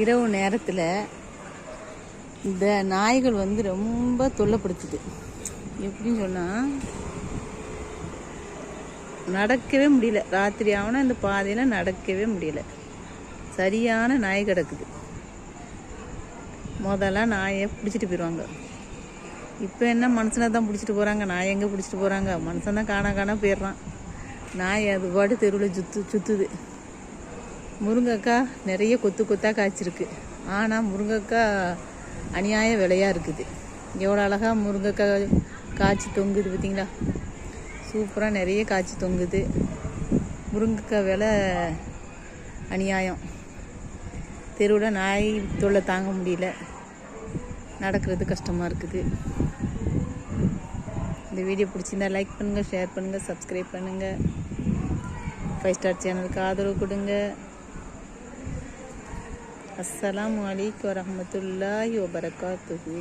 இரவு நேரத்தில் இந்த நாய்கள் ரொம்ப தொல்லைப்படுத்துது. எப்படின்னு சொன்னால், நடக்கவே முடியல. ராத்திரி ஆகுனா இந்த பாதையில் நடக்கவே முடியல. சரியான நாய் கிடக்குது. முதல்ல நாயை பிடிச்சிட்டு போயிடுவாங்க. இப்போ என்ன மனுஷனை தான் பிடிச்சிட்டு போகிறாங்க. நாய் எங்கே பிடிச்சிட்டு போகிறாங்க? மனுஷன் தான் காணா போயிடுறான். நாய் அது பாட்டு தெருவில் சுற்றுது. முருங்கைக்காய் நிறைய கொத்தாக காய்ச்சிருக்கு. ஆனால் முருங்கைக்காய் அநியாய விலையாக இருக்குது. எவ்வளோ அழகாக முருங்கைக்காய் காய்ச்சி தொங்குது பார்த்தீங்களா? சூப்பராக நிறைய காய்ச்சி தொங்குது. முருங்கைக்காய் விலை அநியாயம். தெருவில் நாய் தொல்லை தாங்க முடியல. நடக்கிறது கஷ்டமாக இருக்குது. இந்த வீடியோ பிடிச்சிருந்தா லைக் பண்ணுங்கள், ஷேர் பண்ணுங்கள், சப்ஸ்கிரைப் பண்ணுங்கள். 5 ஸ்டார் சேனலுக்கு ஆதரவு கொடுங்க. அஸ்ஸலாமு அலைக்கும் வரஹ்மத்துல்லாஹி வபரகாத்துஹு.